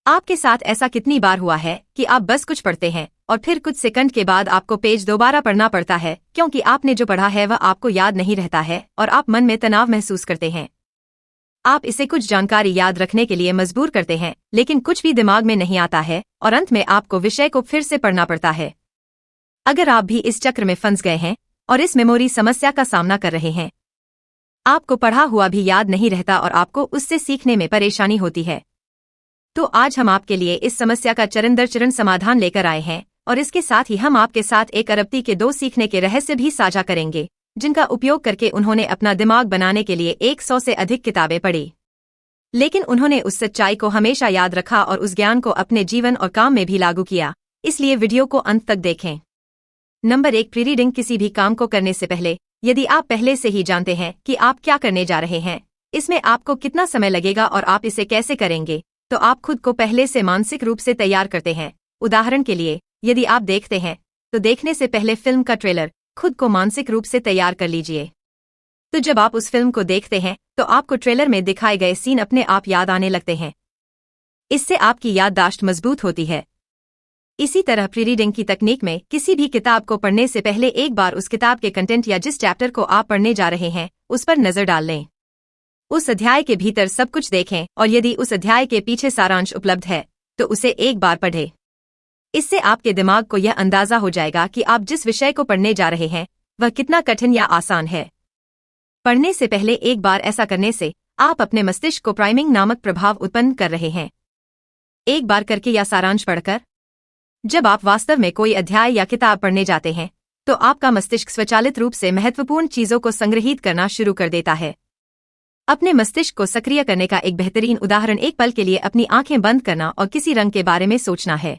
आपके साथ ऐसा कितनी बार हुआ है कि आप बस कुछ पढ़ते हैं और फिर कुछ सेकंड के बाद आपको पेज दोबारा पढ़ना पड़ता है क्योंकि आपने जो पढ़ा है वह आपको याद नहीं रहता है और आप मन में तनाव महसूस करते हैं। आप इसे कुछ जानकारी याद रखने के लिए मजबूर करते हैं, लेकिन कुछ भी दिमाग में नहीं आता है और अंत में आपको विषय को फिर से पढ़ना पड़ता है। अगर आप भी इस चक्र में फंस गए हैं और इस मेमोरी समस्या का सामना कर रहे हैं, आपको पढ़ा हुआ भी याद नहीं रहता और आपको उससे सीखने में परेशानी होती है, तो आज हम आपके लिए इस समस्या का चरण दर चरण समाधान लेकर आए हैं और इसके साथ ही हम आपके साथ एक अरबती के 2 सीखने के रहस्य भी साझा करेंगे, जिनका उपयोग करके उन्होंने अपना दिमाग बनाने के लिए 100 से अधिक किताबें पढ़ी, लेकिन उन्होंने उस सच्चाई को हमेशा याद रखा और उस ज्ञान को अपने जीवन और काम में भी लागू किया। इसलिए वीडियो को अंत तक देखें। Number 1, pre reading. किसी भी काम को करने से पहले यदि आप पहले से ही जानते हैं कि आप क्या करने जा रहे हैं, इसमें आपको कितना समय लगेगा और आप इसे कैसे करेंगे, तो आप खुद को पहले से मानसिक रूप से तैयार करते हैं। उदाहरण के लिए, यदि आप देखते हैं तो देखने से पहले फिल्म का ट्रेलर खुद को मानसिक रूप से तैयार कर लीजिए। तो जब आप उस फिल्म को देखते हैं तो आपको ट्रेलर में दिखाए गए सीन अपने आप याद आने लगते हैं। इससे आपकी याददाश्त मजबूत होती है। इसी तरह प्री रीडिंग की तकनीक में किसी भी किताब को पढ़ने से पहले एक बार उस किताब के कंटेंट या जिस चैप्टर को आप पढ़ने जा रहे हैं उस पर नजर डाल लें। उस अध्याय के भीतर सब कुछ देखें और यदि उस अध्याय के पीछे सारांश उपलब्ध है तो उसे एक बार पढ़ें। इससे आपके दिमाग को यह अंदाजा हो जाएगा कि आप जिस विषय को पढ़ने जा रहे हैं वह कितना कठिन या आसान है। पढ़ने से पहले एक बार ऐसा करने से आप अपने मस्तिष्क को प्राइमिंग नामक प्रभाव उत्पन्न कर रहे हैं। एक बार करके या सारांश पढ़कर जब आप वास्तव में कोई अध्याय या किताब पढ़ने जाते हैं तो आपका मस्तिष्क स्वचालित रूप से महत्वपूर्ण चीजों को संग्रहीत करना शुरू कर देता है। अपने मस्तिष्क को सक्रिय करने का एक बेहतरीन उदाहरण एक पल के लिए अपनी आंखें बंद करना और किसी रंग के बारे में सोचना है।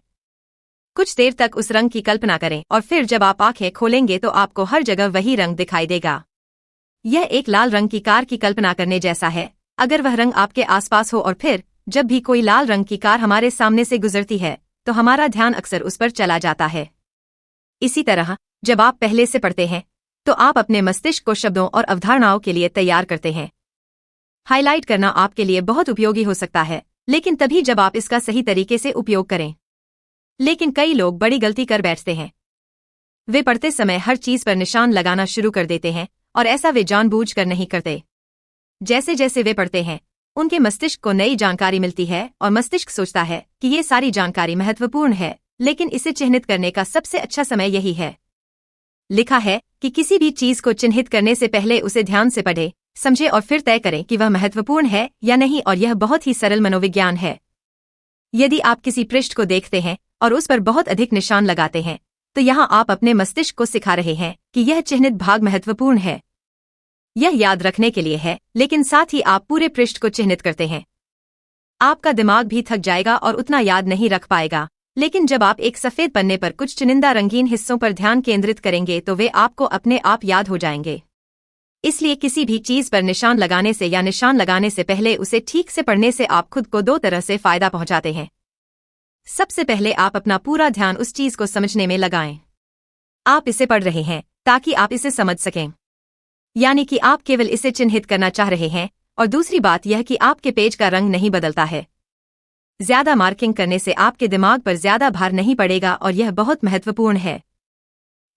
कुछ देर तक उस रंग की कल्पना करें और फिर जब आप आंखें खोलेंगे तो आपको हर जगह वही रंग दिखाई देगा। यह एक लाल रंग की कार की कल्पना करने जैसा है, अगर वह रंग आपके आसपास हो और फिर जब भी कोई लाल रंग की कार हमारे सामने से गुजरती है तो हमारा ध्यान अक्सर उस पर चला जाता है। इसी तरह जब आप पहले से पढ़ते हैं तो आप अपने मस्तिष्क को शब्दों और अवधारणाओं के लिए तैयार करते हैं। हाइलाइट करना आपके लिए बहुत उपयोगी हो सकता है, लेकिन तभी जब आप इसका सही तरीके से उपयोग करें। लेकिन कई लोग बड़ी गलती कर बैठते हैं। वे पढ़ते समय हर चीज पर निशान लगाना शुरू कर देते हैं और ऐसा वे जानबूझकर नहीं करते। जैसे जैसे वे पढ़ते हैं उनके मस्तिष्क को नई जानकारी मिलती है और मस्तिष्क सोचता है कि ये सारी जानकारी महत्वपूर्ण है, लेकिन इसे चिह्नित करने का सबसे अच्छा समय यही है। लिखा है कि किसी भी चीज को चिन्हित करने से पहले उसे ध्यान से पढ़ें, समझें और फिर तय करें कि वह महत्वपूर्ण है या नहीं, और यह बहुत ही सरल मनोविज्ञान है। यदि आप किसी पृष्ठ को देखते हैं और उस पर बहुत अधिक निशान लगाते हैं तो यहाँ आप अपने मस्तिष्क को सिखा रहे हैं कि यह चिह्नित भाग महत्वपूर्ण है। यह याद रखने के लिए है, लेकिन साथ ही आप पूरे पृष्ठ को चिह्नित करते हैं। आपका दिमाग भी थक जाएगा और उतना याद नहीं रख पाएगा, लेकिन जब आप एक सफेद पन्ने पर कुछ चुनिंदा रंगीन हिस्सों पर ध्यान केंद्रित करेंगे तो वे आपको अपने आप याद हो जाएंगे। इसलिए किसी भी चीज पर निशान लगाने से या निशान लगाने से पहले उसे ठीक से पढ़ने से आप खुद को 2 तरह से फायदा पहुंचाते हैं। सबसे पहले आप अपना पूरा ध्यान उस चीज को समझने में लगाएं। आप इसे पढ़ रहे हैं ताकि आप इसे समझ सकें, यानी कि आप केवल इसे चिन्हित करना चाह रहे हैं। और दूसरी बात यह कि आपके पेज का रंग नहीं बदलता है। ज्यादा मार्किंग करने से आपके दिमाग पर ज्यादा भार नहीं पड़ेगा और यह बहुत महत्वपूर्ण है।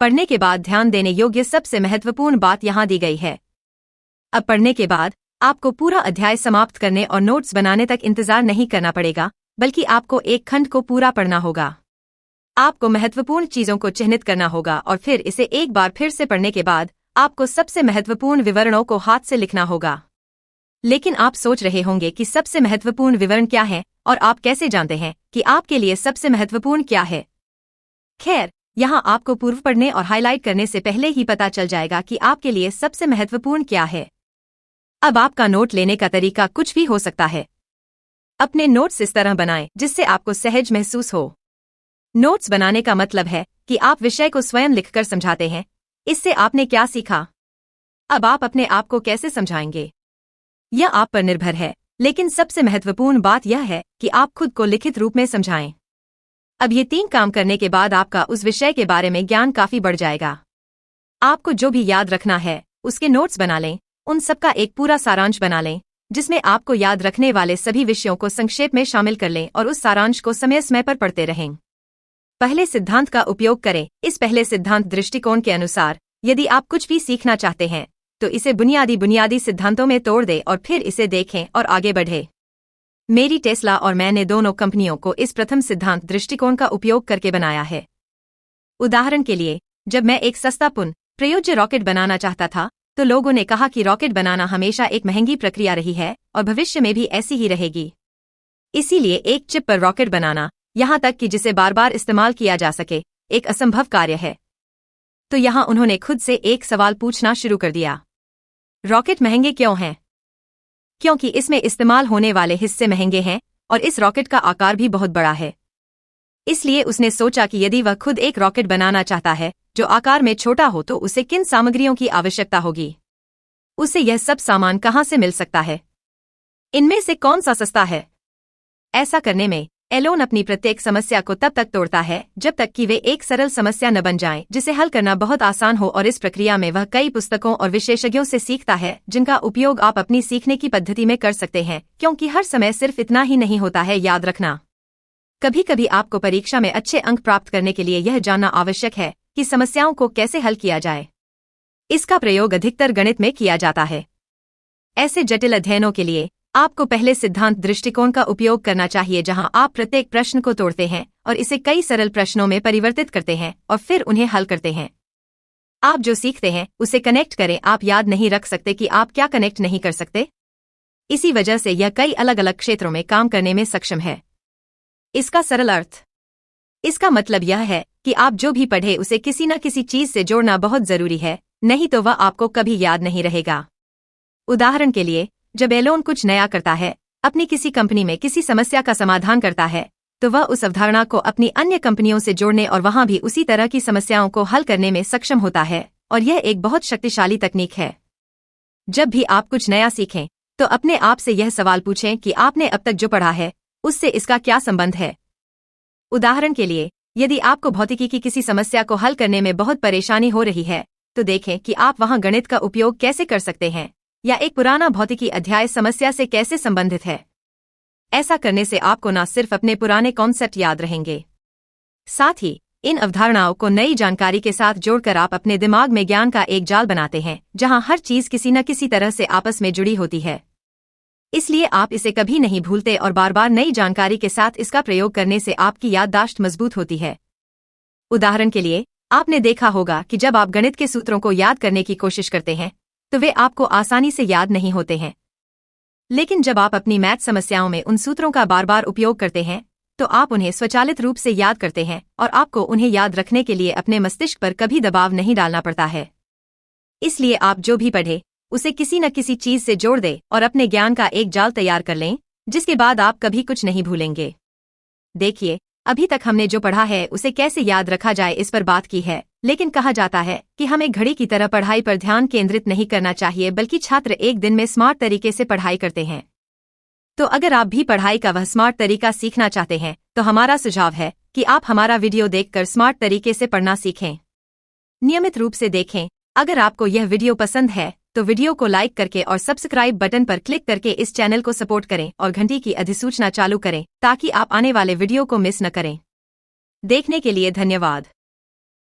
पढ़ने के बाद ध्यान देने योग्य सबसे महत्वपूर्ण बात यहाँ दी गई है। अब पढ़ने के बाद आपको पूरा अध्याय समाप्त करने और नोट्स बनाने तक इंतजार नहीं करना पड़ेगा, बल्कि आपको एक खंड को पूरा पढ़ना होगा। आपको महत्वपूर्ण चीजों को चिह्नित करना होगा और फिर इसे एक बार फिर से पढ़ने के बाद आपको सबसे महत्वपूर्ण विवरणों को हाथ से लिखना होगा। लेकिन आप सोच रहे होंगे कि सबसे महत्वपूर्ण विवरण क्या है और आप कैसे जानते हैं कि आपके लिए सबसे महत्वपूर्ण क्या है? खैर, यहाँ आपको पूर्व पढ़ने और हाईलाइट करने से पहले ही पता चल जाएगा कि आपके लिए सबसे महत्वपूर्ण क्या है। अब आपका नोट लेने का तरीका कुछ भी हो सकता है। अपने नोट्स इस तरह बनाएं जिससे आपको सहज महसूस हो। नोट्स बनाने का मतलब है कि आप विषय को स्वयं लिखकर समझाते हैं। इससे आपने क्या सीखा? अब आप अपने आप को कैसे समझाएंगे? यह आप पर निर्भर है, लेकिन सबसे महत्वपूर्ण बात यह है कि आप खुद को लिखित रूप में समझाएं। अब ये 3 काम करने के बाद आपका उस विषय के बारे में ज्ञान काफी बढ़ जाएगा। आपको जो भी याद रखना है उसके नोट्स बना लें, उन सबका एक पूरा सारांश बना लें जिसमें आपको याद रखने वाले सभी विषयों को संक्षेप में शामिल कर लें और उस सारांश को समय समय पर पढ़ते रहें। पहले सिद्धांत का उपयोग करें। इस पहले सिद्धांत दृष्टिकोण के अनुसार यदि आप कुछ भी सीखना चाहते हैं तो इसे बुनियादी सिद्धांतों में तोड़ दें और फिर इसे देखें और आगे बढ़ें। मेरी टेस्ला और मैंने दोनों कंपनियों को इस प्रथम सिद्धांत दृष्टिकोण का उपयोग करके बनाया है। उदाहरण के लिए, जब मैं एक सस्ता पुनः प्रयोज्य रॉकेट बनाना चाहता था तो लोगों ने कहा कि रॉकेट बनाना हमेशा एक महंगी प्रक्रिया रही है और भविष्य में भी ऐसी ही रहेगी। इसीलिए एक चिप पर रॉकेट बनाना, यहां तक कि जिसे बार बार इस्तेमाल किया जा सके, एक असंभव कार्य है। तो यहां उन्होंने खुद से एक सवाल पूछना शुरू कर दिया, रॉकेट महंगे क्यों हैं? क्योंकि इसमें इस्तेमाल होने वाले हिस्से महंगे हैं और इस रॉकेट का आकार भी बहुत बड़ा है। इसलिए उसने सोचा कि यदि वह खुद एक रॉकेट बनाना चाहता है जो आकार में छोटा हो तो उसे किन सामग्रियों की आवश्यकता होगी, उसे यह सब सामान कहां से मिल सकता है, इनमें से कौन सा सस्ता है। ऐसा करने में एलोन अपनी प्रत्येक समस्या को तब तक तोड़ता है जब तक कि वे एक सरल समस्या न बन जाएं जिसे हल करना बहुत आसान हो, और इस प्रक्रिया में वह कई पुस्तकों और विशेषज्ञों से सीखता है जिनका उपयोग आप अपनी सीखने की पद्धति में कर सकते हैं, क्योंकि हर समय सिर्फ इतना ही नहीं होता है। याद रखना, कभी कभी आपको परीक्षा में अच्छे अंक प्राप्त करने के लिए यह जानना आवश्यक है कि समस्याओं को कैसे हल किया जाए। इसका प्रयोग अधिकतर गणित में किया जाता है। ऐसे जटिल अध्ययनों के लिए आपको पहले सिद्धांत दृष्टिकोण का उपयोग करना चाहिए, जहां आप प्रत्येक प्रश्न को तोड़ते हैं और इसे कई सरल प्रश्नों में परिवर्तित करते हैं और फिर उन्हें हल करते हैं। आप जो सीखते हैं उसे कनेक्ट करें। आप याद नहीं रख सकते कि आप क्या कनेक्ट नहीं कर सकते। इसी वजह से यह कई अलग अलग क्षेत्रों में काम करने में सक्षम है। इसका सरल अर्थ, इसका मतलब यह है कि आप जो भी पढ़े उसे किसी न किसी चीज से जोड़ना बहुत जरूरी है, नहीं तो वह आपको कभी याद नहीं रहेगा। उदाहरण के लिए, जब एलोन कुछ नया करता है, अपनी किसी कंपनी में किसी समस्या का समाधान करता है, तो वह उस अवधारणा को अपनी अन्य कंपनियों से जोड़ने और वहां भी उसी तरह की समस्याओं को हल करने में सक्षम होता है, और यह एक बहुत शक्तिशाली तकनीक है। जब भी आप कुछ नया सीखें तो अपने आप से यह सवाल पूछें कि आपने अब तक जो पढ़ा है उससे इसका क्या संबंध है। उदाहरण के लिए, यदि आपको भौतिकी की किसी समस्या को हल करने में बहुत परेशानी हो रही है तो देखें कि आप वहां गणित का उपयोग कैसे कर सकते हैं या एक पुराना भौतिकी अध्याय समस्या से कैसे संबंधित है। ऐसा करने से आपको न सिर्फ अपने पुराने कॉन्सेप्ट याद रहेंगे, साथ ही इन अवधारणाओं को नई जानकारी के साथ जोड़कर आप अपने दिमाग में ज्ञान का एक जाल बनाते हैं जहां हर चीज किसी न किसी तरह से आपस में जुड़ी होती है। इसलिए आप इसे कभी नहीं भूलते और बार बार नई जानकारी के साथ इसका प्रयोग करने से आपकी याददाश्त मजबूत होती है। उदाहरण के लिए, आपने देखा होगा कि जब आप गणित के सूत्रों को याद करने की कोशिश करते हैं तो वे आपको आसानी से याद नहीं होते हैं, लेकिन जब आप अपनी मैथ समस्याओं में उन सूत्रों का बार बार उपयोग करते हैं तो आप उन्हें स्वचालित रूप से याद करते हैं और आपको उन्हें याद रखने के लिए अपने मस्तिष्क पर कभी दबाव नहीं डालना पड़ता है। इसलिए आप जो भी पढ़े उसे किसी न किसी चीज से जोड़ दें और अपने ज्ञान का एक जाल तैयार कर लें, जिसके बाद आप कभी कुछ नहीं भूलेंगे। देखिए, अभी तक हमने जो पढ़ा है उसे कैसे याद रखा जाए इस पर बात की है, लेकिन कहा जाता है कि हमें घड़ी की तरह पढ़ाई पर ध्यान केंद्रित नहीं करना चाहिए, बल्कि छात्र एक दिन में स्मार्ट तरीके से पढ़ाई करते हैं। तो अगर आप भी पढ़ाई का वह स्मार्ट तरीका सीखना चाहते हैं तो हमारा सुझाव है कि आप हमारा वीडियो देखकर स्मार्ट तरीके से पढ़ना सीखें। नियमित रूप से देखें। अगर आपको यह वीडियो पसंद है तो वीडियो को लाइक करके और सब्सक्राइब बटन पर क्लिक करके इस चैनल को सपोर्ट करें और घंटी की अधिसूचना चालू करें ताकि आप आने वाले वीडियो को मिस न करें। देखने के लिए धन्यवाद।